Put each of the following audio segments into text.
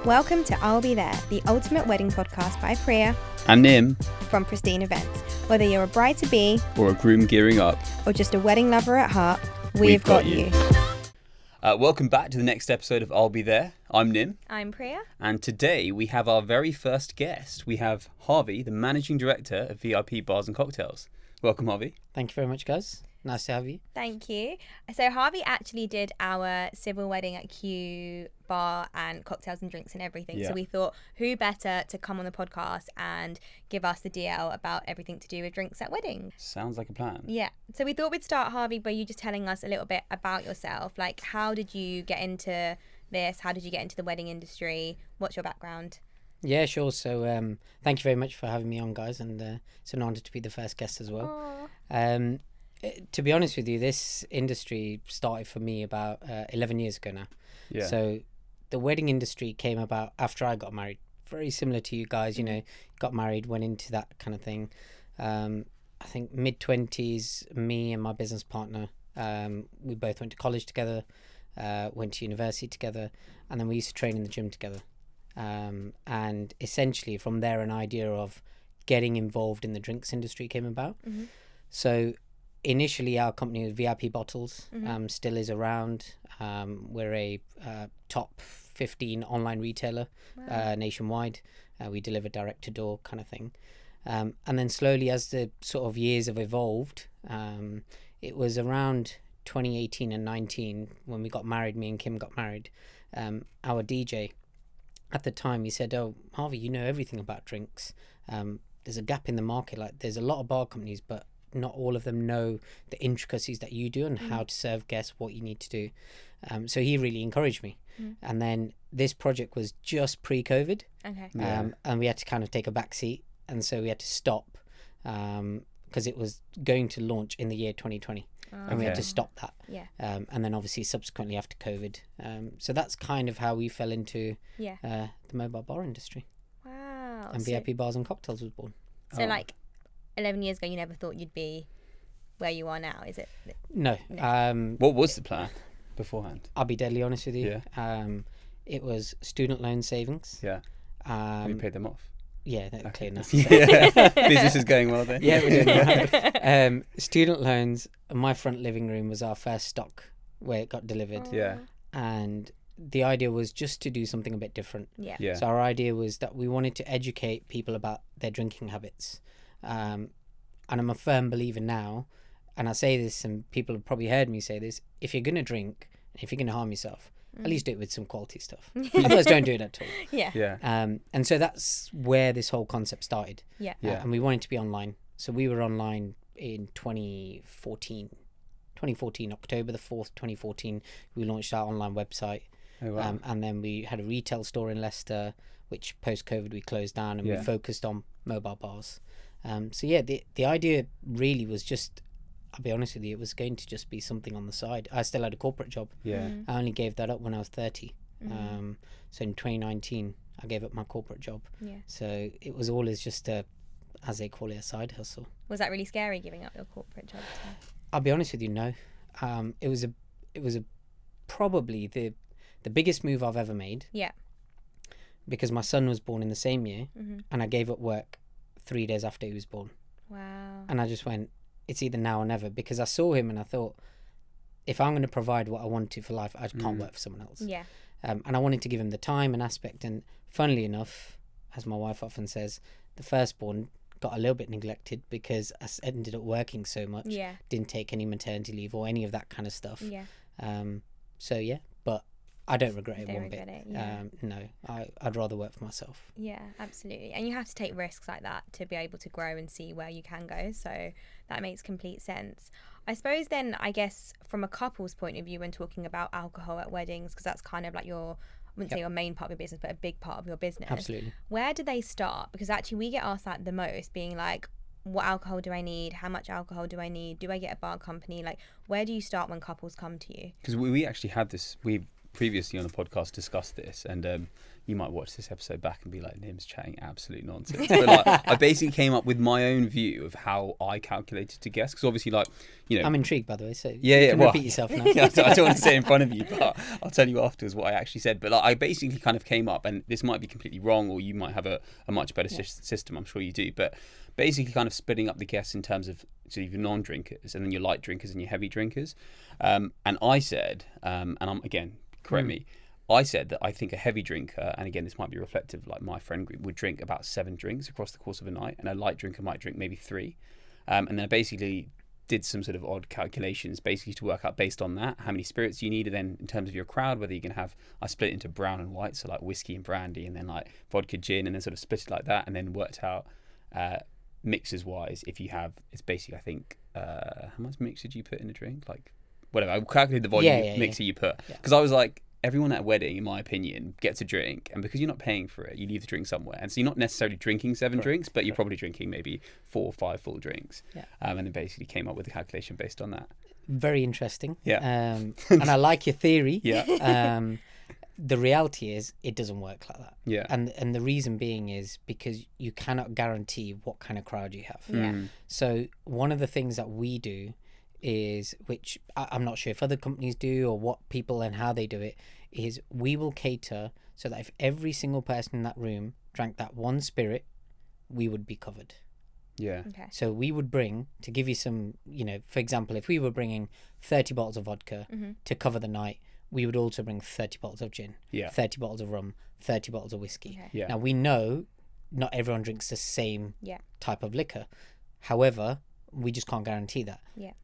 Welcome to I'll Be There, the ultimate wedding podcast by Priya and Nim from Pristine Events. Whether you're a bride-to-be or a groom gearing up or just a wedding lover at heart, we've got you. Welcome back to the next episode of I'll Be There. I'm Nim. I'm Priya. And today we have our very first guest. We have Harvey, the Managing Director of VIP Bars and Cocktails. Welcome, Harvey. Thank you very much, guys. Nice to have you. Thank you. So Harvey actually did our civil wedding at Q Bar and cocktails and drinks and everything. Yeah. So we thought, who better to come on the podcast and give us the DL about everything to do with drinks at weddings? Sounds like a plan. Yeah. So we thought we'd start, Harvey, by you just telling us a little bit about yourself. Like, how did you get into this? How did you get into the wedding industry? What's your background? Yeah, sure. So thank you very much for having me on, guys. And it's an honour to be the first guest as well. To be honest with you, this industry started for me about 11 years ago now. Yeah. So the wedding industry came about after I got married. Very similar to you guys, you know, got married, went into that kind of thing. I think mid-20s, me and my business partner, we both went to college together, went to university together, and then we used to train in the gym together. And essentially from there, an idea of getting involved in the drinks industry came about. Mm-hmm. So initially our company was VIP Bottles, still is around. We're a top 15 online retailer nationwide. We deliver direct to door kind of thing. And then slowly as the sort of years have evolved, it was around 2018 and 19 when we got married, me and Kim got married. Our DJ at the time, he said, "Oh, Harvey, you know everything about drinks. There's a gap in the market. Like there's a lot of bar companies, but not all of them know the intricacies that you do and how to serve guests, what you need to do." So he really encouraged me. And then this project was just pre-COVID. Okay. And we had to kind of take a back seat. And so we had to stop because it was going to launch in the year 2020. And we had to stop that. Yeah. And then obviously subsequently after COVID. So that's kind of how we fell into the mobile bar industry. Wow. And VIP Bars and Cocktails was born. So like 11 years ago, you never thought you'd be where you are now, is it? No. What was the plan beforehand? I'll be deadly honest with you. Yeah. It was student loan savings. Yeah. Have you paid them off? Yeah, clear enough. Yeah. Business is going well then. Yeah, we're doing well. Student loans. My front living room was our first stock where it got delivered. Yeah. And the idea was just to do something a bit different. Yeah. So our idea was that we wanted to educate people about their drinking habits. And I'm a firm believer now, and I say this, and people have probably heard me say this: if you're gonna drink, if you're gonna harm yourself, at least do it with some quality stuff. Otherwise, don't do it at all. Yeah. And so that's where this whole concept started. Yeah. And we wanted to be online. So we were online in 2014, October the 4th, 2014. We launched our online website. Oh, wow. And then we had a retail store in Leicester, which post-COVID we closed down, and we focused on mobile bars. So yeah, the idea really was just, I'll be honest with you, it was going to just be something on the side. I still had a corporate job. Yeah. I only gave that up when I was 30. So in 2019, I gave up my corporate job. Yeah. So it was always just a, as they call it, a side hustle. Was that really scary, giving up your corporate job? I'll be honest with you, no. It was probably the biggest move I've ever made. Yeah. Because my son was born in the same year, and I gave up work 3 days after he was born. Wow. And I just went, it's either now or never, because I saw him and I thought, if I'm going to provide what I want to for life, I can't work for someone else. Yeah. And I wanted to give him the time and aspect. And funnily enough, as my wife often says, the firstborn got a little bit neglected because I ended up working so much. Yeah. Didn't take any maternity leave or any of that kind of stuff. Yeah. So yeah, but I don't regret it Don't one regret bit. it, yeah. No, I'd rather work for myself. Yeah, absolutely. And you have to take risks like that to be able to grow and see where you can go. So that makes complete sense. I suppose then, I guess, from a couple's point of view when talking about alcohol at weddings, because that's kind of like your, I wouldn't say your main part of your business, but a big part of your business. Absolutely. Where do they start? Because actually we get asked that the most, being like, what alcohol do I need? How much alcohol do I need? Do I get a bar company? Like, where do you start when couples come to you? Because we actually had this, we previously on the podcast discussed this, and you might watch this episode back and be like, Nim's chatting absolute nonsense. But like, I basically came up with my own view of how I calculated to guess, because obviously, like, you know, I'm intrigued, by the way. So yeah, you can well, repeat yourself now. I don't want to say it in front of you, but I'll tell you afterwards what I actually said. But like, I basically kind of came up, and this might be completely wrong, or you might have a much better system. I'm sure you do, but basically, kind of splitting up the guests in terms of so your non-drinkers, and then your light drinkers and your heavy drinkers. And I said, and I'm again, correct me. I said that I think a heavy drinker, and again, this might be reflective, like my friend group, would drink about 7 drinks across the course of a night, and a light drinker might drink maybe 3. And then I basically did some sort of odd calculations, basically to work out based on that how many spirits you need, and then in terms of your crowd, whether you can have, I split it into brown and white, so like whiskey and brandy, and then like vodka, gin, and then sort of split it like that, and then worked out mixes wise. If you have, it's basically, I think, how much mix did you put in a drink? Like whatever, I calculated the volume mixer you put, because I was like, everyone at a wedding, in my opinion, gets a drink, and because you're not paying for it, you leave the drink somewhere, and so you're not necessarily drinking 7 drinks, but you're probably drinking maybe 4 or 5 full drinks. And then basically came up with a calculation based on that. Very interesting. And I like your theory. The reality is it doesn't work like that. And the reason being is because you cannot guarantee what kind of crowd you have. So one of the things that we do is, which I'm not sure if other companies do or what people and how they do it, is we will cater so that if every single person in that room drank that one spirit, we would be covered. Okay. So we would bring, to give you some, you know, for example, if we were bringing 30 bottles of vodka to cover the night, we would also bring 30 bottles of gin, 30 bottles of rum, 30 bottles of whiskey. Now we know not everyone drinks the same type of liquor. However, we just can't guarantee that.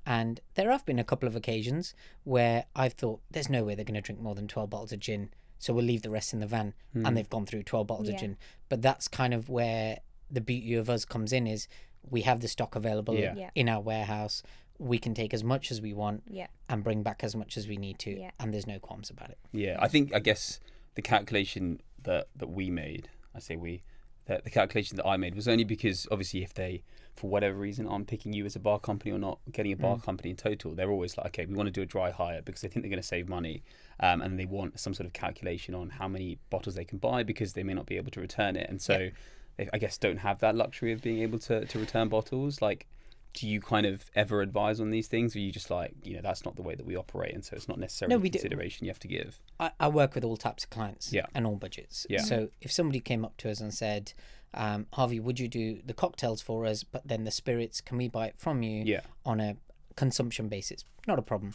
And there have been a couple of occasions where I've thought there's no way they're going to drink more than 12 bottles of gin, so we'll leave the rest in the van, and they've gone through 12 bottles of gin. But that's kind of where the beauty of us comes in, is we have the stock available in our warehouse. We can take as much as we want and bring back as much as we need to, and there's no qualms about it. I guess the calculation that we made, the calculation that I made was only because obviously if they, for whatever reason, aren't picking you as a bar company or not getting a bar company in total, they're always like, okay, we want to do a dry hire because they think they're going to save money, and they want some sort of calculation on how many bottles they can buy because they may not be able to return it, and so they, I guess, don't have that luxury of being able to return bottles. Like, do you kind of ever advise on these things, or are you just like, you know, that's not the way that we operate, and so it's not necessarily a consideration you have to give? I work with all types of clients and all budgets. So if somebody came up to us and said, Harvey, would you do the cocktails for us, but then the spirits, can we buy it from you on a consumption basis? Not a problem.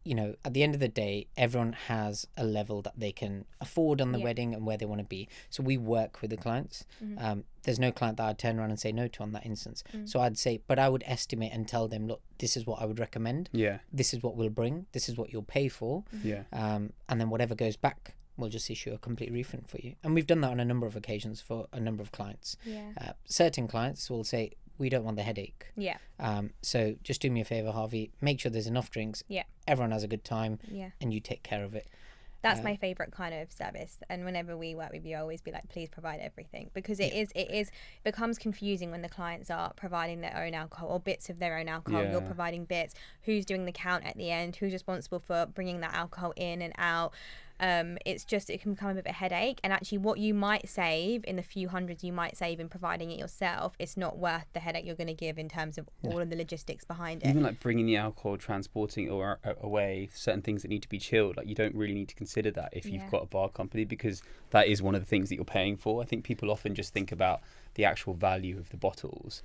You know, at the end of the day, everyone has a level that they can afford on the wedding and where they want to be. So we work with the clients. There's no client that I'd turn around and say no to on that instance. So I'd say, but I would estimate and tell them, look, this is what I would recommend. This is what we'll bring. This is what you'll pay for. And then whatever goes back, we'll just issue a complete refund for you. And we've done that on a number of occasions for a number of clients. Certain clients will say, we don't want the headache. So just do me a favor, Harvey, make sure there's enough drinks. Everyone has a good time. And you take care of it. That's my favorite kind of service, and whenever we work with you, I always be like, please provide everything, because it becomes confusing when the clients are providing their own alcohol or bits of their own alcohol. You're providing bits. Who's doing the count at the end? Who's responsible for bringing that alcohol in and out? It can become a bit of a headache, and actually what you might save in the few hundreds you might save in providing it yourself, it's not worth the headache you're going to give in terms of all of the logistics behind it. Even like bringing the alcohol, transporting or away, certain things that need to be chilled, like you don't really need to consider that if you've got a bar company, because that is one of the things that you're paying for. I think people often just think about the actual value of the bottles,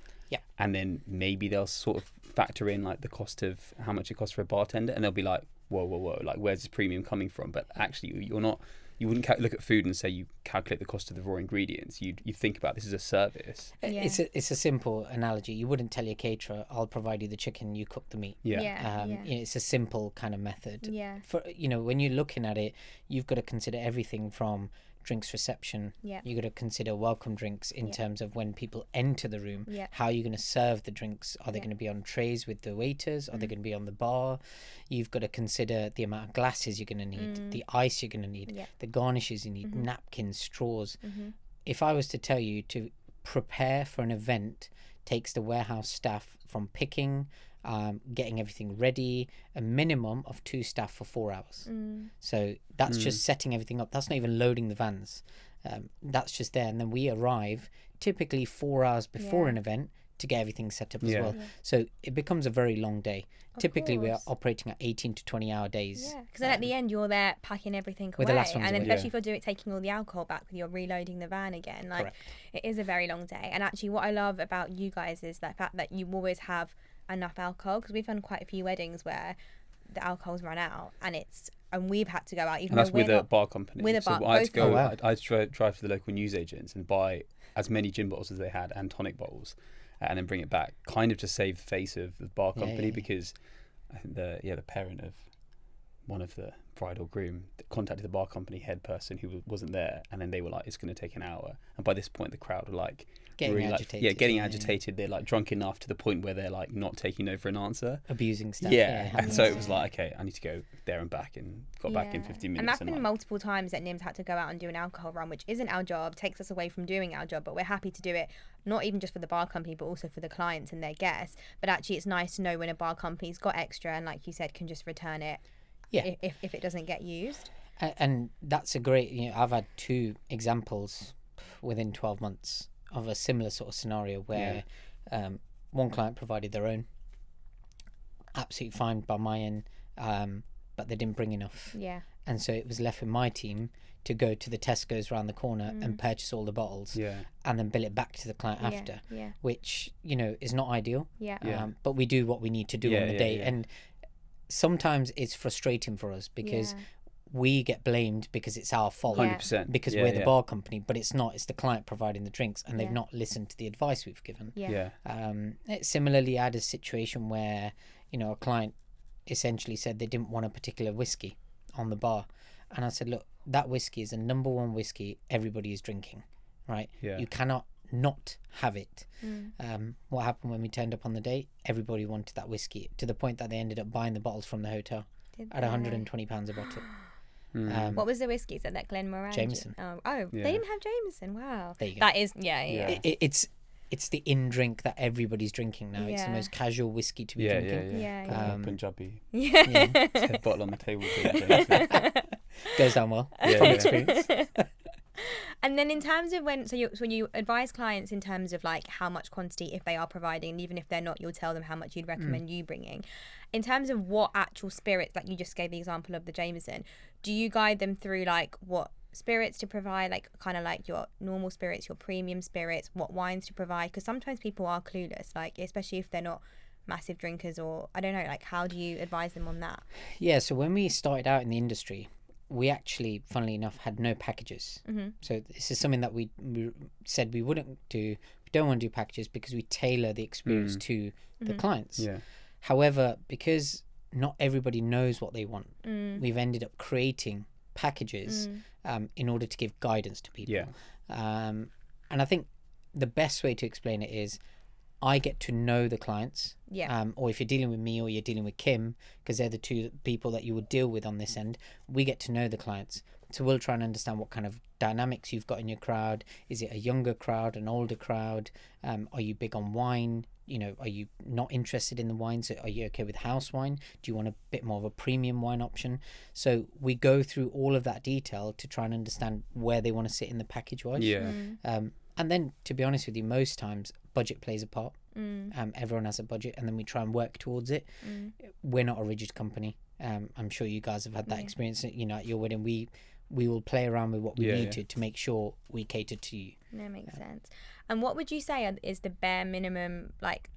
and then maybe they'll sort of factor in like the cost of how much it costs for a bartender, and they'll be like, whoa, like where's this premium coming from? But actually you wouldn't look at food and say you calculate the cost of the raw ingredients. You think about this as a service. It's a simple analogy. You wouldn't tell your caterer, I'll provide you the chicken, you cook the meat. You know, it's a simple kind of method. For, you know, when you're looking at it, you've got to consider everything from drinks reception. You've got to consider welcome drinks in terms of when people enter the room. How are you going to serve the drinks? Are they going to be on trays with the waiters? Are they going to be on the bar? You've got to consider the amount of glasses you're going to need, the ice you're going to need, the garnishes you need, napkins, straws. If I was to tell you to prepare for an event takes the warehouse staff from picking, getting everything ready, a minimum of 2 staff for 4 hours. So that's just setting everything up. That's not even loading the vans. That's just there, and then we arrive typically 4 hours before Yeah. an event to get everything set up as Yeah. well. Yeah. So it becomes a very long day. Of Typically, we are course. operating at 18 to 20-hour days. Yeah, because then at the end you're there packing everything With away, the last ones and then away. especially Yeah. if you're taking all the alcohol back, with you're reloading the van again. Like Correct. it is a very long day. And actually, what I love about you guys is the fact that you always have enough alcohol. Because we've done quite a few weddings where the alcohol's run out, and we've had to go out even And that's though we're with a not. bar company. with a so bar- I had to both go. Oh, wow. I had to drive to the local newsagents and buy as many gin bottles as they had and tonic bottles, and then bring it back, kind of to save face of the bar Yeah, company yeah. because I think the parent of one of the bride or groom contacted the bar company head person who wasn't there, and then they were like, it's going to take an hour, and by this point the crowd were like Getting really agitated. getting agitated. They're like drunk enough to the point where they're like not taking no for an answer. Abusing stuff. And so it was Yeah. like, okay, I need to go there and back, and got back in 15 minutes. And that's been like, multiple times that Nim's had to go out and do an alcohol run, which isn't our job, takes us away from doing our job, but we're happy to do it, not even just for the bar company, but also for the clients and their guests. But actually, it's nice to know when a bar company's got extra and, like you said, can just return it Yeah. if it doesn't get used. And that's a great, I've had 2 examples within 12 months of a similar sort of scenario where one client provided their own, absolutely fine by my end, but they didn't bring enough. Yeah. And so it was left with my team to go to the Tesco's around the corner and purchase all the bottles yeah. and then bill it back to the client after, Yeah. which, is not ideal. Yeah. Yeah. But we do what we need to do on the day. Yeah. And sometimes it's frustrating for us because we get blamed because it's our fault. 100%. Because we're the bar company, but it's not. It's the client providing the drinks, and they've not listened to the advice we've given. Yeah. Similarly, I had a situation where a client essentially said they didn't want a particular whiskey on the bar, and I said, look, that whiskey is the number one whiskey everybody is drinking, right? Yeah. You cannot not have it. What happened when we turned up on the day? Everybody wanted that whiskey to the point that they ended up buying the bottles from the hotel Did at they? £120 a bottle. What was the whiskey? Is that Glenmorangie? Jameson. Oh, Yeah. they didn't have Jameson. Wow. There you go. That is, yeah. It's the in drink that everybody's drinking now. It's the Yeah. most casual whiskey to be Yeah, drinking. Yeah. Punjabi. Yeah. Bottle on the table. Goes down well Yeah, from yeah. experience. And then in terms of when you advise clients in terms of like how much quantity, if they are providing, and even if they're not, you'll tell them how much you'd recommend you bringing. In terms of what actual spirits, like you just gave the example of the Jameson, do you guide them through like what spirits to provide, like kind of like your normal spirits, your premium spirits, what wines to provide? Because sometimes people are clueless, like especially if they're not massive drinkers, or I don't know, like how do you advise them on that? Yeah, so when we started out in the industry, we actually, funnily enough, had no packages. So this is something that we said we wouldn't do. We don't want to do packages because we tailor the experience to the clients. Yeah. However, because not everybody knows what they want, we've ended up creating packages in order to give guidance to people. Yeah. And I think the best way to explain it is I get to know the clients. Yeah. Or if you're dealing with me or you're dealing with Kim, because they're the 2 people that you would deal with on this end, we get to know the clients. So we'll try and understand what kind of dynamics you've got in your crowd. Is it a younger crowd, an older crowd? Are you big on wine? Are you not interested in the wines? Are you okay with house wine? Do you want a bit more of a premium wine option? So we go through all of that detail to try and understand where they want to sit in the package wise. Yeah. And then, to be honest with you, most times budget plays a part. Everyone has a budget, and then we try and work towards it. We're not a rigid company. I'm sure you guys have had that experience. At your wedding, we will play around with what we need to make sure we cater to you. That makes sense. And what would you say is the bare minimum like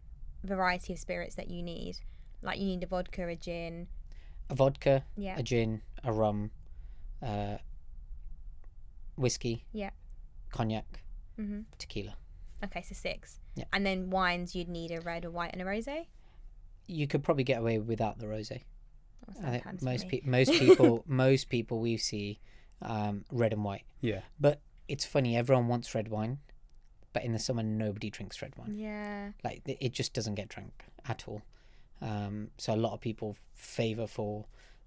variety of spirits that you need? Like you need a vodka, a gin. A vodka, Yeah. a gin, a rum, whiskey, Yeah. cognac, tequila. Okay, so 6. Yeah. And then wines, you'd need a red, a white, and a rosé. You could probably get away without the rosé. What's I that think fancy? most people we see red and white. Yeah. But it's funny, everyone wants red wine, but in the summer nobody drinks red wine. Yeah. Like it just doesn't get drunk at all. So a lot of people favour for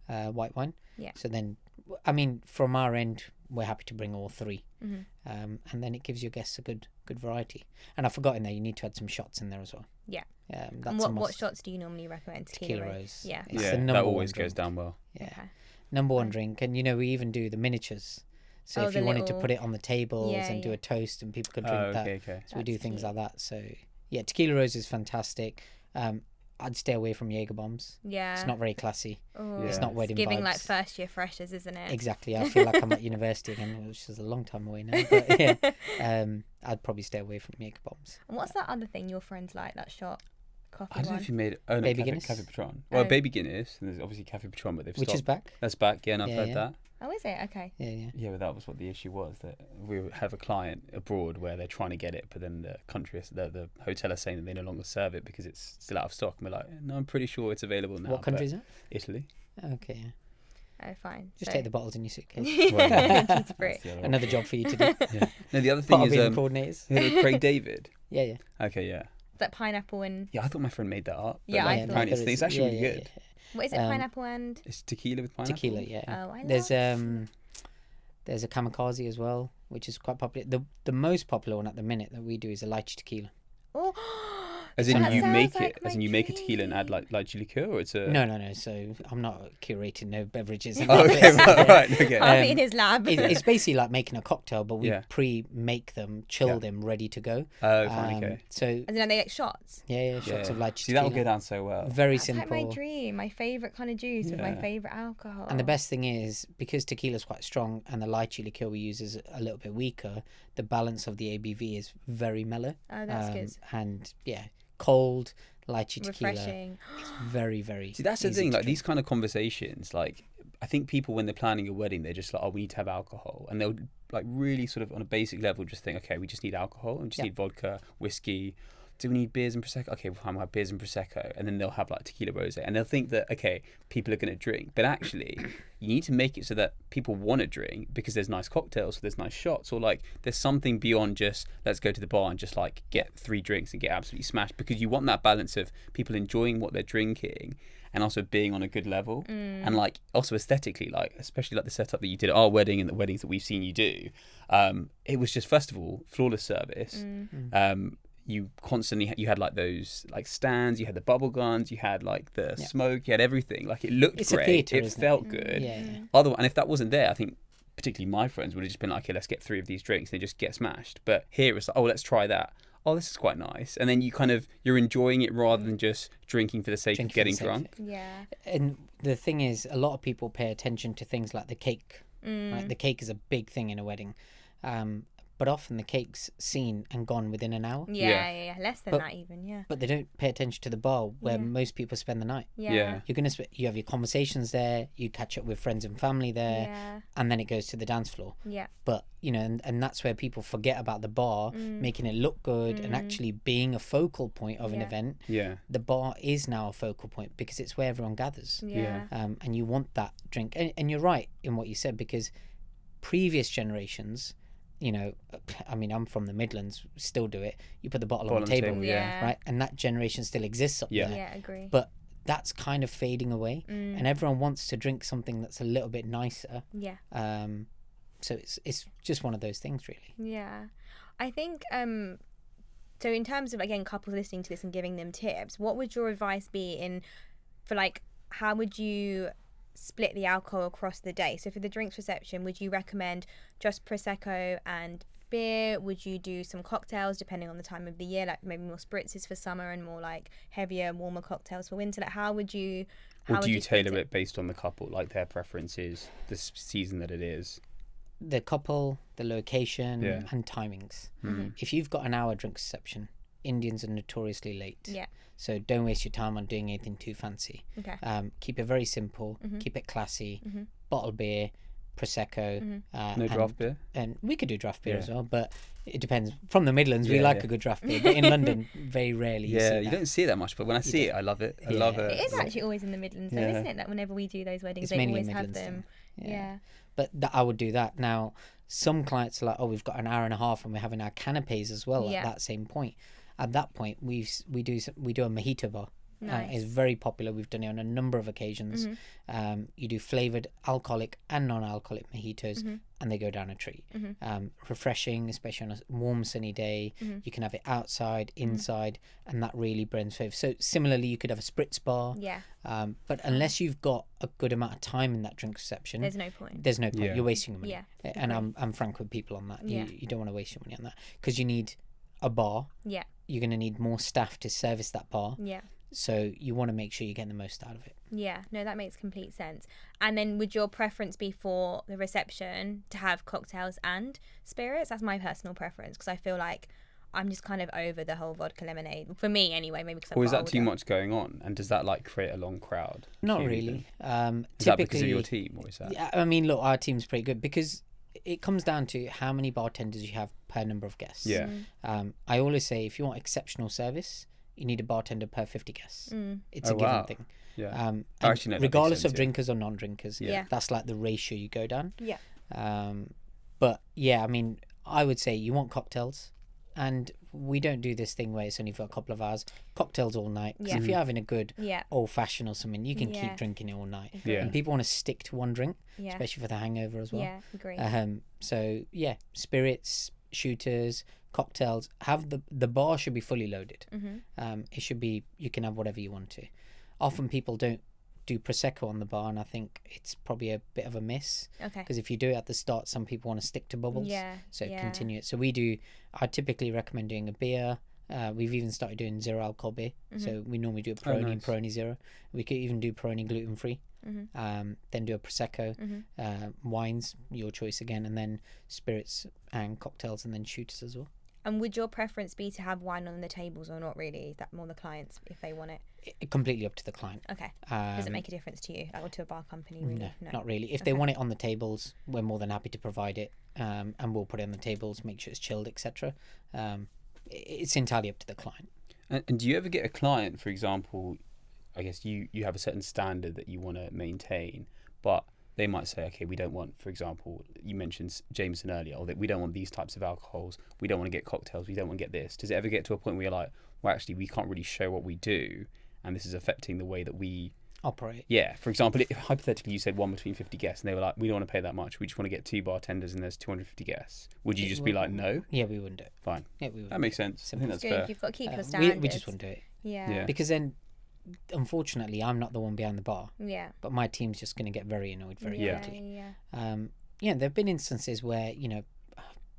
white wine. Yeah. So then, I mean, from our end, we're happy to bring all 3, and then it gives your guests a good variety. And I forgot in there, you need to add some shots in there as well. Yeah. That's And a what must. shots do you normally recommend? Tequila rose. Yeah. It's Yeah. the That number always one goes drink. down well. Yeah. Okay. Number 1 drink, and we even do the miniatures. So Oh, if the you wanted to little- put it on the tables Yeah, and do yeah. a toast and people could drink Oh, that. okay. So we do That's things cute. like that. So yeah, tequila rose is fantastic. I'd stay away from Jaeger bombs. Yeah. It's not very classy. Oh, It's not wedding giving vibes. like first year freshers, isn't it? Exactly. I feel like I'm at university again, which is a long time away now. But yeah, I'd probably stay away from Jaeger bombs. And what's that other thing your friends like? That shot, coffee I don't know one. if you made it. Oh, no, Baby Cafe, Guinness? Cafe Patron. Well, Oh. Baby Guinness, and there's obviously Cafe Patron, but they've Which stopped. is back. That's back, yeah, and I've Yeah, heard yeah. that. Oh, is it? Okay. Yeah. Yeah, but that was what the issue was, that we have a client abroad where they're trying to get it, but then the the hotel is saying that they no longer serve it because it's still out of stock. And we're like, no, I'm pretty sure it's available now. What country but is that? Italy. Okay, yeah. Oh, fine. Just So- take the bottles in your suitcase. Duty free. That's the other one. Another job for you to do. Yeah. No, the other thing Part of is being the coordinators. you heard of Craig David. Yeah. Okay, yeah. That pineapple and Yeah, I thought my friend made that up. But Yeah, like, I thought apparently there it's is- actually really yeah, good. what is it? Pineapple and It's tequila with pineapple. Tequila, yeah. oh, I There's love. there's a kamikaze as well, which is quite popular. The most popular one at the minute that we do is a lychee tequila. Oh, As in that you sounds make like it, as my in you make a tequila and add dream. like lychee liqueur, or it's a No. So I'm not curating no beverages. And Oh, okay, right, okay. Harvey in his lab. It's basically like making a cocktail, but we Yeah. pre-make them, chill Yeah. them, ready to go. Oh, fine, okay. So As in, are they like shots? yeah, shots of lychee See, that'll tequila. go down so well. Very That's simple. like my dream. My favorite kind of juice with my Yeah. favorite alcohol. And the best thing is, because tequila's quite strong and the lychee liqueur we use is a little bit weaker, the balance of the ABV is very mellow. Oh, that's good. And yeah, cold lychee tequila Refreshing. is very, very See, that's the easy thing. to Like drink. these kind of conversations, like I think people when they're planning a wedding, they're just like, oh, we need to have alcohol, and they'll like really sort of on a basic level just think, okay, we just need alcohol, and we just Yeah. need vodka, whiskey. Do we need beers and prosecco? Okay, we'll have beers and prosecco, and then they'll have like tequila rosé, and they'll think that okay, people are going to drink, but actually, you need to make it so that people want to drink because there's nice cocktails, there's nice shots, or like there's something beyond just let's go to the bar and just like get 3 drinks and get absolutely smashed, because you want that balance of people enjoying what they're drinking and also being on a good level, and like also aesthetically, like especially like the setup that you did at our wedding and the weddings that we've seen you do, it was just first of all flawless service. You constantly you had like those like stands, you had the bubble guns, you had like the smoke, you had everything. Like it looked It's a great, theatre, it isn't it? felt good. Yeah. And if that wasn't there, I think particularly my friends would have just been like, okay, let's get 3 of these drinks, and they just get smashed. But here it's like, oh, let's try that. Oh, this is quite nice. And then you're enjoying it rather than just drinking for the sake Drinking of for the getting sake of drunk. Yeah. And the thing is, a lot of people pay attention to things like the cake. Right? The cake is a big thing in a wedding. But often the cake's seen and gone within an hour. Yeah. Less than But- that even. Yeah. But they don't pay attention to the bar where Yeah. most people spend the night. Yeah. You're gonna you have your conversations there, you catch up with friends and family there, Yeah. and then it goes to the dance floor. Yeah. But and that's where people forget about the bar, making it look good and actually being a focal point of an Yeah. event. Yeah. The bar is now a focal point because it's where everyone gathers. Yeah. And you want that drink. And you're right in what you said, because previous generations, I mean, I'm from the Midlands, still do it. You put the bottle on the table, Yeah. right? And that generation still exists up Yeah. there. Yeah. Agree. But that's kind of fading away, and everyone wants to drink something that's a little bit nicer. Yeah. So it's just one of those things, really. Yeah. I think so in terms of again couples listening to this and giving them tips, what would your advice be for like how would you split the alcohol across the day? So for the drinks reception, would you recommend just prosecco and beer? Would you do some cocktails depending on the time of the year, like maybe more spritzes for summer and more like heavier, warmer cocktails for winter? Like how would you Or do you split tailor it based on the couple, like their preferences, the season that it is? The couple, the location, Yeah. and timings. Mm. If you've got an hour drink reception, Indians are notoriously late. Yeah. So don't waste your time on doing anything too fancy. Okay. Keep it very simple. Keep it classy. Bottled beer, prosecco. No draft beer? And we could do draft beer Yeah. as well, but it depends. From the Midlands, we Yeah, like yeah. a good draft beer, but in London, very rarely. You see Yeah, that. you don't see it that much, but when I see it, I love it. I love it. It is actually always in the Midlands, though, Yeah. isn't it? That whenever we do those weddings, It's they mainly always have Midlands them. thing. Yeah. But I would do that. Now, some clients are like, oh, we've got an hour and a half and we're having our canapes as well Yeah. at that same point. At that point, we do a mojito bar. Nice. It's very popular. We've done it on a number of occasions. You do flavoured alcoholic and non-alcoholic mojitos, and they go down a treat. Refreshing, especially on a warm sunny day. You can have it outside, inside, and that really brings flavour. So similarly, you could have a spritz bar. Yeah. But unless you've got a good amount of time in that drink reception, There's no point. there's no point. Yeah. You're wasting your money. Yeah. And I'm frank with people on that. Yeah. You don't want to waste your money on that, because you need a bar. Yeah. You're going to need more staff to service that bar. Yeah. So you want to make sure you're getting the most out of it. Yeah, no, that makes complete sense. And then would your preference be for the reception to have cocktails and spirits? That's my personal preference, because I feel like I'm just kind of over the whole vodka lemonade. For me, anyway, maybe because I'm Or is that too much going on? And does that like create a long crowd? Not Human really. thing? Is that because of your team, or is that? Yeah, I mean, look, our team's pretty good, because it comes down to how many bartenders you have per number of guests. Yeah. I always say, if you want exceptional service, you need a bartender per 50 guests. It's a Oh, given wow. thing. Yeah. And Actually, no, that makes regardless sense, of yeah. drinkers or non-drinkers, Yeah. that's like the ratio you go down. Yeah. But yeah, I mean, I would say you want cocktails, and we don't do this thing where it's only for a couple of hours. Cocktails all night. 'Cause Yeah. if you're having a good Yeah. old fashioned or something, you can Yeah. keep drinking it all night. Yeah. And people want to stick to one drink, Yeah. especially for the hangover as well. Yeah, agree. So yeah, spirits, shooters, cocktails. Have the bar should be fully loaded. It should be, you can have whatever you want to. Often people don't do prosecco on the bar, and I think it's probably a bit of a miss, Okay. because if you do it at the start, some people want to stick to bubbles. Yeah, So yeah. continue it. So I typically recommend doing a beer. We've even started doing zero alcohol beer. So we normally do a Peroni and nice. Peroni Zero. We could even do Peroni gluten free. Then do a prosecco, wines, your choice again, and then spirits and cocktails, and then shooters as well. And would your preference be to have wine on the tables or not really? Is that more the clients if they want it? Completely up to the client. Okay. Does it make a difference to you, like, or to a bar company? Really? No, not really. If they want it on the tables, we're more than happy to provide it, and we'll put it on the tables, make sure it's chilled, etc. It's entirely up to the client. And do you ever get a client, for example, I guess you have a certain standard that you want to maintain, but they might say, okay, we don't want, for example, you mentioned Jameson earlier, or that we don't want these types of alcohols, we don't want to get cocktails, we don't want to get this. Does it ever get to a point where you're like, well, actually, we can't really show what we do, and this is affecting the way that we Operate. Yeah, for example, if hypothetically you said one between 50 guests, and they were like, we don't want to pay that much, we just want to get 2 bartenders and there's 250 guests. Would you just be like, no? Yeah, we wouldn't do it. Fine. Yeah, we wouldn't. That makes sense. I think that's Good. fair. You've got to keep your We standards. just wouldn't do it. Yeah. Yeah. Because then, unfortunately, I'm not the one behind the bar, Yeah. but my team's just going to get very annoyed very Yeah. quickly. Yeah. Yeah, there have been instances where,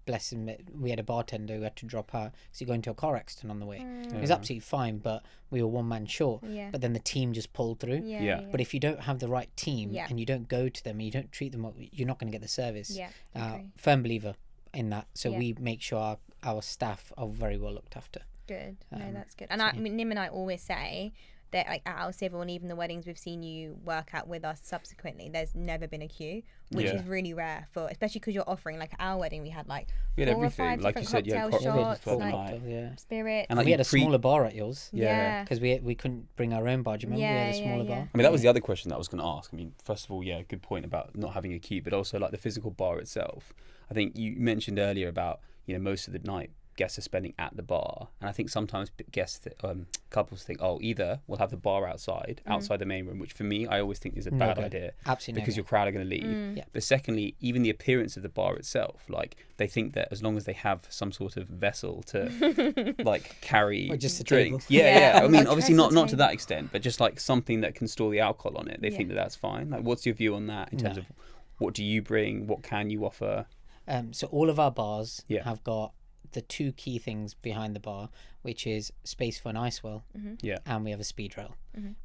bless him, we had a bartender who had to drop out because he got into a car accident on the way. It was absolutely fine, but we were one man short. Yeah. But then the team just pulled through. Yeah. Yeah. Yeah. But if you don't have the right team Yeah. and you don't go to them and you don't treat them, you're not going to get the service. Yeah, agree. Firm believer in that. So Yeah. we make sure our staff are very well looked after. Good. No, that's good. And I mean, Nim and I always say that, like, at our civil and even the weddings we've seen you work at with us subsequently, there's never been a queue, which Yeah. is really rare for, especially because you're offering, like, at our wedding we had like We had 4 or everything. 5 Like you different said, you had cocktail cocktails shots, for the like night. Yeah. spirits. And like We had a pre- smaller bar at yours. Yeah. Because we couldn't bring our own bar. Do you remember? We had a Yeah, smaller yeah, bar. I mean, that was the other question that I was going to ask. I mean, first of all, yeah, good point about not having a queue, but also like the physical bar itself. I think you mentioned earlier about, most of the night guests are spending at the bar, and I think sometimes couples think, oh, either we'll have the bar outside the main room, which for me I always think is a bad go. idea, Absolutely. because no your crowd are going to leave. Yeah. But secondly, even the appearance of the bar itself, like they think that as long as they have some sort of vessel to like carry Or just a drinks, table. yeah. I mean, Or obviously just a not to that table. extent, but just like something that can store the alcohol on it. They think that that's fine. Like, what's your view on that in terms No. of what do you bring, what can you offer? So all of our bars Yeah. have got the 2 key things behind the bar, which is space for an ice well, Yeah. and we have a speed rail.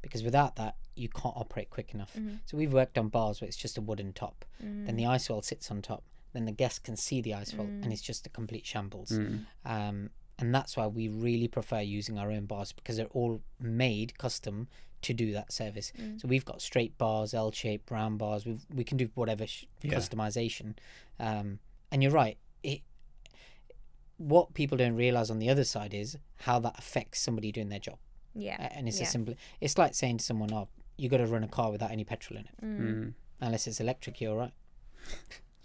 Because without that, you can't operate quick enough. Mm-hmm. So we've worked on bars where it's just a wooden top. Then the ice well sits on top. Then the guests can see the ice well, and it's just a complete shambles. And that's why we really prefer using our own bars, because they're all made custom to do that service. So we've got straight bars, L-shaped, round bars. We can do whatever customization. And you're right. What people don't realize on the other side is how that affects somebody doing their job. Yeah. And it's yeah. as simple. It's like saying to someone, "Oh, you got to run a car without any petrol in it, unless it's electric. You're all right."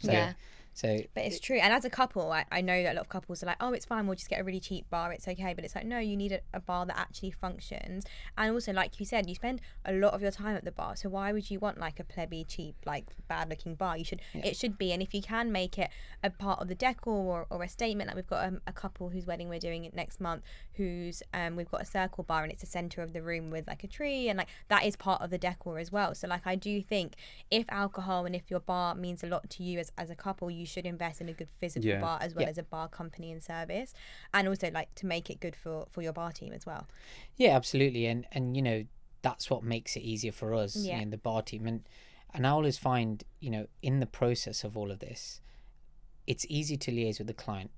So, Yeah. So But it's true. And as a couple, I know that a lot of couples are like, oh, it's fine, we'll just get a really cheap bar, it's okay. But it's like, no, you need a bar that actually functions. And also, like you said, you spend a lot of your time at the bar. So why would you want like a plebby, cheap, like bad looking bar? It should be. And if you can make it a part of the decor or a statement, like we've got a couple whose wedding we're doing it next month, whose we've got a circle bar and it's the center of the room with like a tree, and like that is part of the decor as well. So like I do think if alcohol and if your bar means a lot to you as a couple, you should invest in a good physical bar as well as a bar company and service, and also like to make it good for your bar team as well. Yeah, absolutely. And you know, that's what makes it easier for us, you know, the bar team. And I always find, you know, in the process of all of this, it's easy to liaise with the client.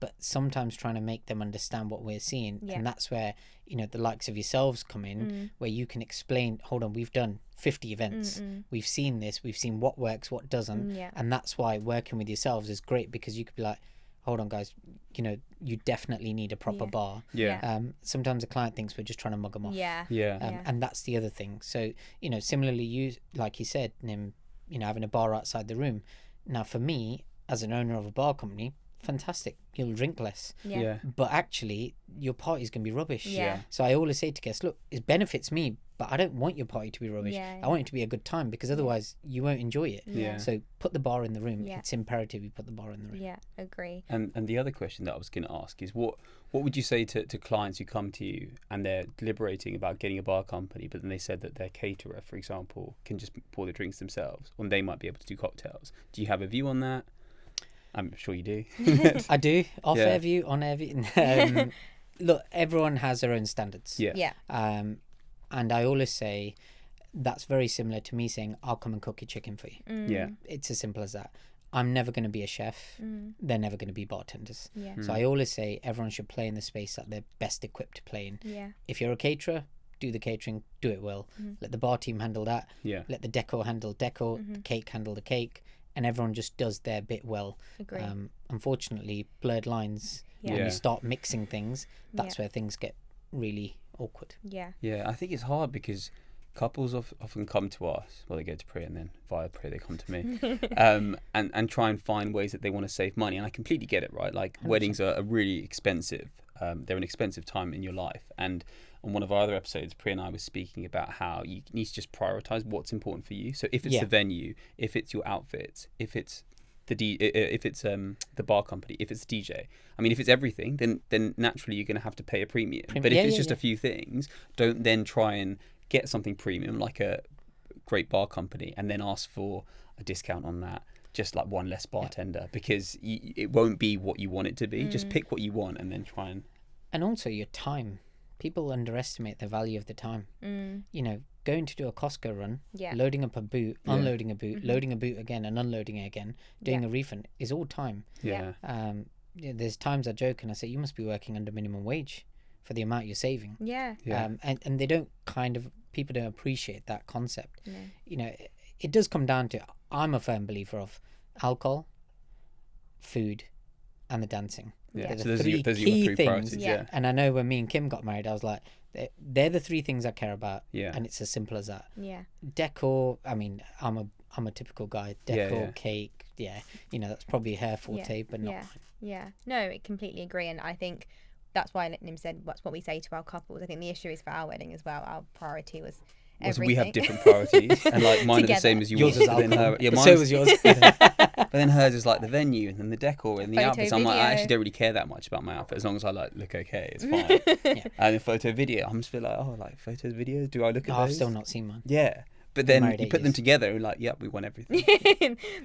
But sometimes trying to make them understand what we're seeing. And that's where, you know, the likes of yourselves come in, where you can explain, hold on, we've done 50 events. We've seen this. We've seen what works, what doesn't. And that's why working with yourselves is great, because you could be like, hold on, guys, you know, you definitely need a proper bar. Sometimes the client thinks we're just trying to mug them off. And that's the other thing. So, you know, similarly, you, like you said, Nim, you know, having a bar outside the room. Now, for me, as an owner of a bar company, fantastic, you'll drink less, but actually your party's gonna be rubbish. So I always say to guests, look, it benefits me, but I don't want your party to be rubbish. I want it to be a good time, because otherwise you won't enjoy it. So put the bar in the room. It's imperative you put the bar in the room. Agree. And the other question that I was going to ask is what would you say to clients who come to you and they're deliberating about getting a bar company, but then they said that their caterer, for example, can just pour the drinks themselves, or they might be able to do cocktails? Do you have a view on that? I'm sure you do. I do. Off air view, on air view. Look, everyone has their own standards. And I always say that's very similar to me saying, I'll come and cook your chicken for you. It's as simple as that. I'm never going to be a chef. They're never going to be bartenders. So I always say everyone should play in the space that they're best equipped to play in. If you're a caterer, do the catering, do it well. Let the bar team handle that. Let the decor handle decor, the cake handle the cake. And everyone just does their bit well. Unfortunately, blurred lines, when you start mixing things, that's where things get really awkward. I think it's hard because couples often come to us, well, they go to Priya, and then via Priya they come to me, and try and find ways that they want to save money. And I completely get it, right? Like 100%. Weddings are really expensive. They're an expensive time in your life. And on one of our other episodes, Priya and I were speaking about how you need to just prioritize what's important for you. So if it's the venue, if it's your outfits, if it's the bar company, if it's the DJ, I mean, if it's everything, then naturally you're going to have to pay a premium. But if it's just a few things, don't then try and get something premium like a great bar company and then ask for a discount on that. Just like one less bartender, because it won't be what you want it to be. Just pick what you want and then try and also your time. People underestimate the value of the time. You know, going to do a Costco run, loading up a boot, unloading a boot, loading a boot again and unloading it again, doing a refund is all time. There's times I joke and I say, you must be working under minimum wage for the amount you're saving. And they don't people don't appreciate that concept. You know, it does come down to, I'm a firm believer of alcohol, food, and the dancing. So those are your three priorities. And I know when me and Kim got married, I was like, they're the three things I care about. And it's as simple as that. Decor, I mean, I'm a typical guy. Decor, cake, you know, that's probably her forte, but not mine. No, I completely agree. And I think that's why Nim said that's what we say to our couples. I think the issue is for our wedding as well. Our priority was everything. So we have different priorities, and like mine are the same as yours. Yours is alcohol. So was yours. But then hers is like the venue and then the decor and the Photo, outfits. I'm like, I video. actually don't really care that much about my outfit as long as I like look okay. It's fine. And the photo, video, I'm just feel like, oh, like photos, videos. Do I look at those? I've still not seen mine. But then you put them together and like, yep, we want everything.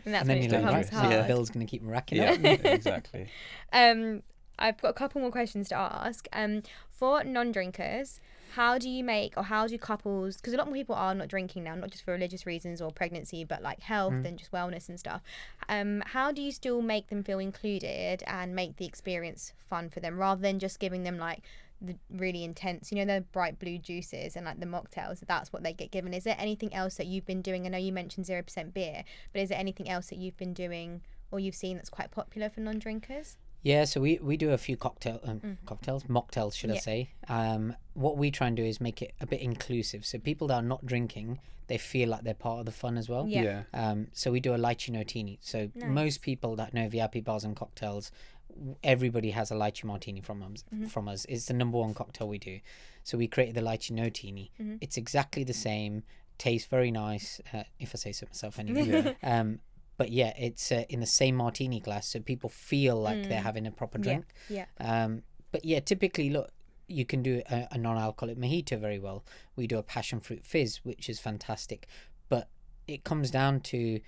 And that's when it becomes hard. The bill's going to keep racking up. Exactly. I've got a couple more questions to ask. For non-drinkers, how do couples, because a lot more people are not drinking now, not just for religious reasons or pregnancy, but like health and just wellness and stuff. How do you still make them feel included and make the experience fun for them, rather than just giving them like the really intense, you know, the bright blue juices and like the mocktails? That's what they get given. Is there anything else that you've been doing? I know you mentioned 0% beer, but is there anything else that you've been doing or you've seen that's quite popular for non-drinkers? Yeah, so we do a few mocktails, should I say. What we try and do is make it a bit inclusive. So people that are not drinking, they feel like they're part of the fun as well. Yeah. So we do a lychee notini. So Nice. most people that know VIP bars and cocktails, everybody has a lychee martini from us. It's the number one cocktail we do. So we created the lychee notini. It's exactly the same, tastes very nice, if I say so myself anyway. But yeah, it's in the same martini glass, so people feel like they're having a proper drink. But yeah, typically, look, you can do a non-alcoholic mojito very well. We do a passion fruit fizz, which is fantastic. But it comes down to,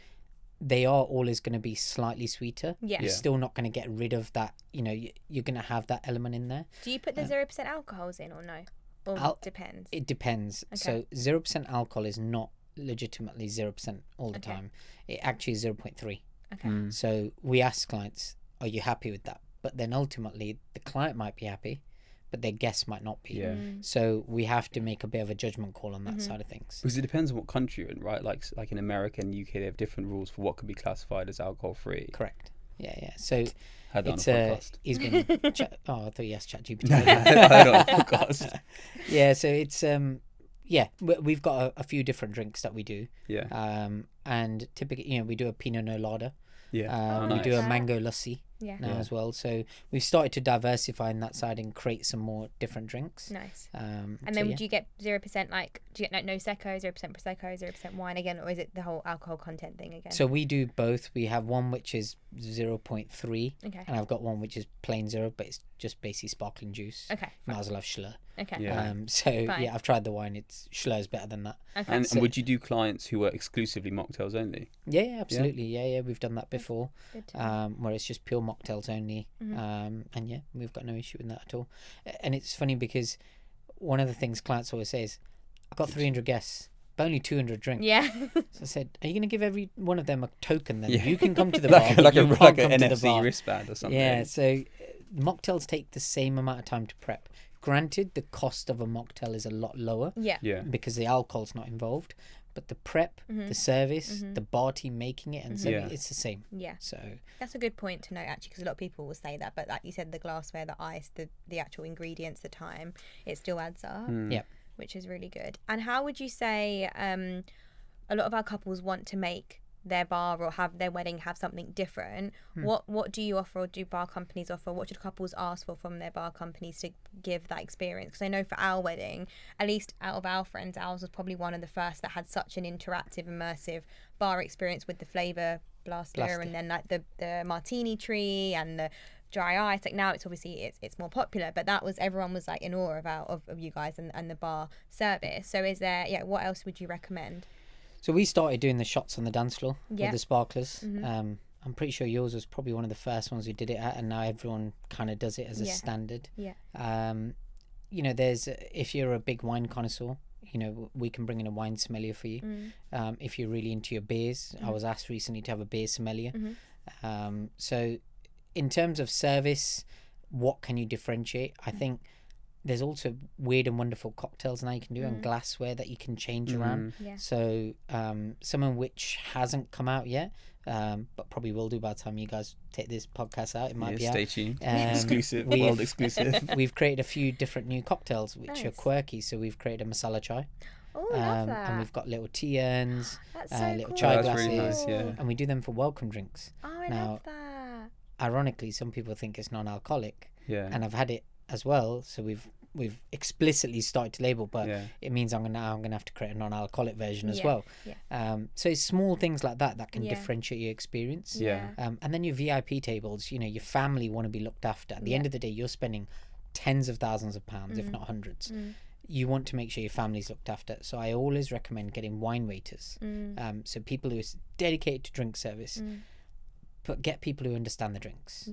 they are always going to be slightly sweeter. You're still not going to get rid of that. You're going to have that element in there. Do you put the 0% alcohols in or no? Or depends? It depends. Okay. So 0% alcohol is not legitimately 0% all the time. It actually is 0.3. Okay. So we ask clients, are you happy with that? But then ultimately the client might be happy, but their guest might not be. So we have to make a bit of a judgment call on that side of things. Because it depends on what country you're in, right? Like in America and UK, they have different rules for what could be classified as alcohol free. Correct. Yeah. So Heard that on a podcast. He's been I thought you asked ChatGPT. I heard on a podcast. Yeah, so it's we've got a few different drinks that we do. And typically, we do a Pinot Nolada. We do a mango lassi now as well. So we've started to diversify in that side and create some more different drinks. Nice. And then would you get 0%, like, do you get no Secco, 0% Prosecco, 0% wine again, or is it the whole alcohol content thing again? So we do both. We have one which is 0.3 and I've got one which is plain 0, but it's just basically sparkling juice. Might as well have Schler. I've tried the wine. Schler's better than that. And would you do clients who are exclusively mocktails only? Yeah, absolutely. Yeah, we've done that before. Where it's just pure mocktails only. And yeah, we've got no issue with that at all. And it's funny because one of the things clients always say is, I've got 300 guests, but only 200 drink. So I said, are you going to give every one of them a token then? You can come to the bar, like an NFC NFC wristband or something. Yeah, so mocktails take the same amount of time to prep. Granted, the cost of a mocktail is a lot lower because the alcohol's not involved, but the prep, the service, the bar team making it, and it's the same. So that's a good point to note, actually, because a lot of people will say that, but like you said, the glassware, the ice, the actual ingredients, the time, it still adds up. Which is really good. And how would you say a lot of our couples want to make their bar or have their wedding have something different? What do you offer, or do bar companies offer? What should couples ask for from their bar companies to give that experience? Because I know for our wedding, at least out of our friends, ours was probably one of the first that had such an interactive, immersive bar experience with the flavour blaster and then like the martini tree and the dry ice. Like now it's obviously it's more popular, but that was, everyone was like in awe of you guys and the bar service. So is there what else would you recommend? So we started doing the shots on the dance floor with the sparklers. I'm pretty sure yours was probably one of the first ones we did it at, and now everyone kind of does it as a standard. There's, if you're a big wine connoisseur, we can bring in a wine sommelier for you. If you're really into your beers, I was asked recently to have a beer sommelier. So in terms of service, what can you differentiate? I think there's also weird and wonderful cocktails now you can do and glassware that you can change around. So someone which hasn't come out yet, but probably will do by the time you guys take this podcast out. It might be stay out. Tuned. Exclusive, world exclusive. We've created a few different new cocktails which are quirky. So we've created a masala chai. Oh, I love that. And we've got little tea urns, little cool. chai That's glasses, really nice, and we do them for welcome drinks. Oh, I love that. Ironically, some people think it's non-alcoholic, and I've had it as well. So we've explicitly started to label, but it means I'm gonna have to create a non-alcoholic version as well. So it's small things like that can differentiate your experience. And then your VIP tables, your family want to be looked after. At the end of the day, you're spending tens of thousands of pounds, if not hundreds. You want to make sure your family's looked after. So I always recommend getting wine waiters. So people who are dedicated to drink service, but get people who understand the drinks.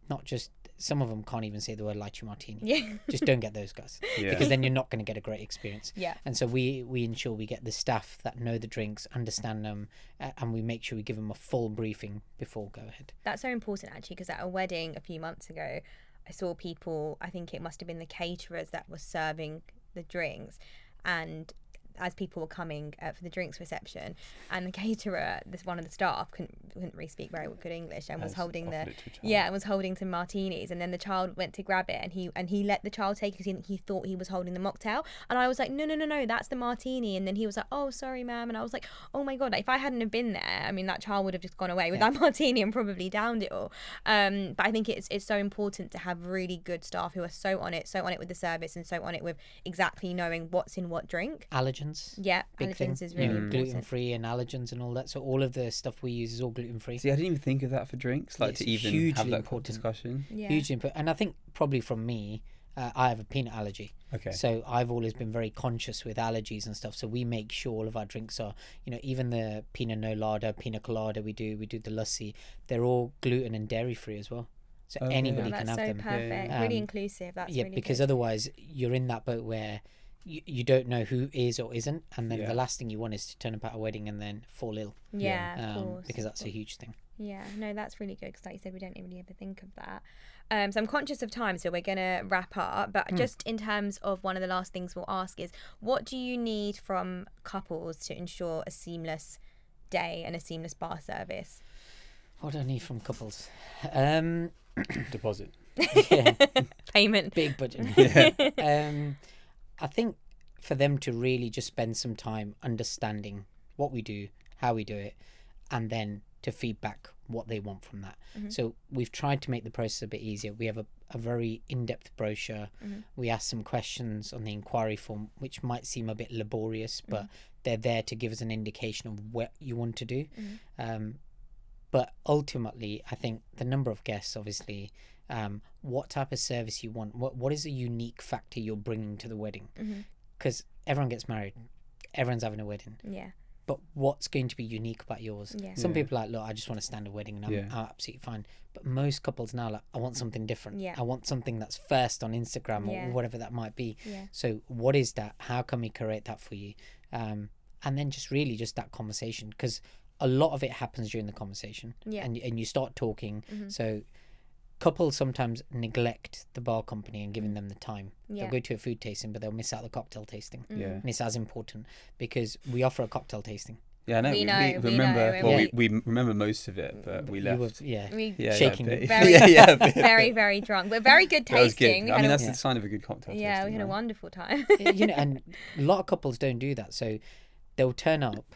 Not just, some of them can't even say the word lychee martini. Just don't get those guys, because then you're not going to get a great experience. And so we ensure we get the staff that know the drinks, understand them, and we make sure we give them a full briefing before go ahead. That's so important, actually, because at a wedding a few months ago, I saw people, I think it must have been the caterers that were serving the drinks, and as people were coming for the drinks reception, and the caterer, one of the staff couldn't really speak very good English, and was holding some martinis, and then the child went to grab it, and he let the child take it because he thought he was holding the mocktail, and I was like, no, that's the martini, and then he was like, oh, sorry ma'am, and I was like, oh my god, if I hadn't have been there, I mean, that child would have just gone away with that martini and probably downed it all. But I think it's so important to have really good staff who are so on it with the service, and so on it with exactly knowing what's in what drink. Allergens. Yeah, allergens is really important. Gluten-free and allergens and all that. So all of the stuff we use is all gluten-free. See, I didn't even think of that for drinks, like, to even have that important discussion. Yeah. Hugely important. And I think probably from me, I have a peanut allergy. Okay. So I've always been very conscious with allergies and stuff. So we make sure all of our drinks are, even the Pinot Colada, Pina Colada we do the lassi, they're all gluten and dairy free as well. So anybody can have them. That's so perfect. Really inclusive. That's really because good. Otherwise you're in that boat where you don't know who is or isn't, and then the last thing you want is to turn up at a wedding and then fall ill. Yeah, of course. Because that's a huge thing. Yeah, no, that's really good, because like you said, we don't really ever think of that. So I'm conscious of time, so we're going to wrap up. But just in terms of one of the last things we'll ask is, what do you need from couples to ensure a seamless day and a seamless bar service? What do I need from couples? Deposit. Payment. Big budget. I think for them to really just spend some time understanding what we do, how we do it, and then to feedback what they want from that. So we've tried to make the process a bit easier. We have a very in-depth brochure. We ask some questions on the inquiry form, which might seem a bit laborious, but they're there to give us an indication of what you want to do. But ultimately, I think the number of guests, obviously, what type of service you want, what is a unique factor you're bringing to the wedding? Because everyone gets married, everyone's having a wedding. Yeah. But what's going to be unique about yours? Yeah. Some people are like, look, I just want a standard wedding, and I'm absolutely fine. But most couples now are like, I want something different. Yeah. I want something that's first on Instagram or whatever that might be. Yeah. So what is that? How can we create that for you? And then just that conversation, because a lot of it happens during the conversation. Yeah. And you start talking. So couples sometimes neglect the bar company and giving them the time. They'll go to a food tasting, but they'll miss out the cocktail tasting. And it's as important, because we offer a cocktail tasting. Yeah, I know. We remember. We remember most of it, but we left. Shaking. Very, very drunk. We're very good tasting. I mean, that's the sign of a good cocktail tasting. Yeah, we had a wonderful time. And a lot of couples don't do that. So they'll turn up,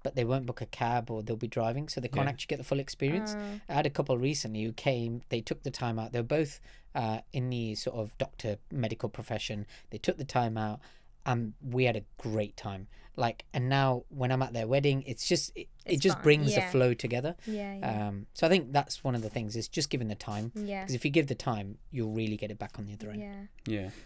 but they won't book a cab, or they'll be driving, so they can't actually get the full experience. I had a couple recently who came, they took the time out. They were both in the sort of medical profession. They took the time out, and we had a great time. And now when I'm at their wedding, it just brings the flow together. So I think that's one of the things, is just giving the time. Because if you give the time, you'll really get it back on the other end.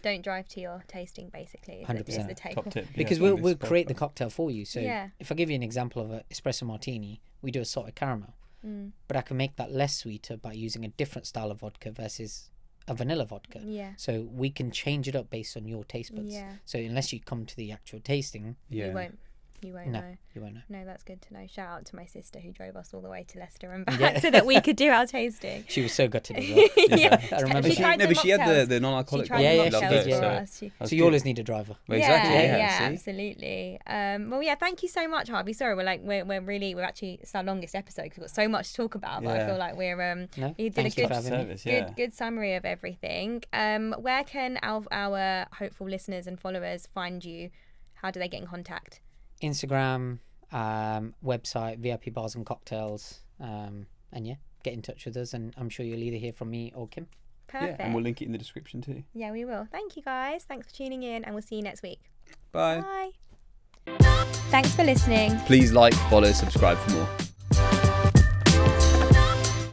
Don't drive to your tasting, basically. 100%. The take. Top tip. Because we'll create the cocktail for you. So if I give you an example of an espresso martini, we do a salted caramel. But I can make that less sweeter by using a different style of vodka versus a vanilla vodka. So we can change it up based on your taste buds. So unless you come to the actual tasting, you won't know. You won't know. No, that's good to know. Shout out to my sister who drove us all the way to Leicester and back so that we could do our tasting. She was so gutted as well. I remember. She tried but she had the non-alcoholic. She tried the mocktails for us. So you always need a driver. Well, exactly. Absolutely. Thank you so much, Harvey. Sorry, we're actually, it's our longest episode because we've got so much to talk about. But I feel like we did a good summary of everything. Where can our hopeful listeners and followers find you? How do they get in contact? Instagram, website, VIP Bars and Cocktails, and get in touch with us, and I'm sure you'll either hear from me or Kim. Perfect. Yeah, and we'll link it in the description too. Yeah, we will. Thank you guys. Thanks for tuning in, and we'll see you next week. Bye. Thanks for listening. Please like, follow, subscribe for more.